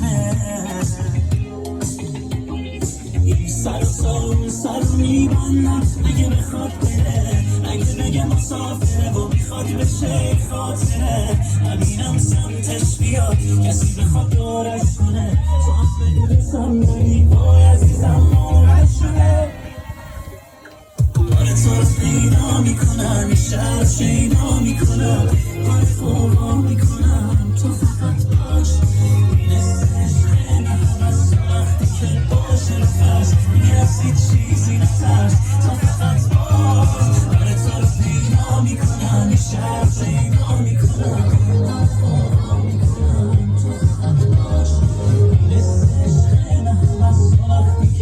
کنه. این سر میبندم اگه بخواد بره، اگه بگه مسافره و میخواد بشه خاطره. همینم سمتش بیاد کسی بخواد دورش کنه، تو هم بگو رسم داری وای عزیزم مورد شده. دوباره تو رو پیدا میکنم، این شهر رو شیدا میکنم،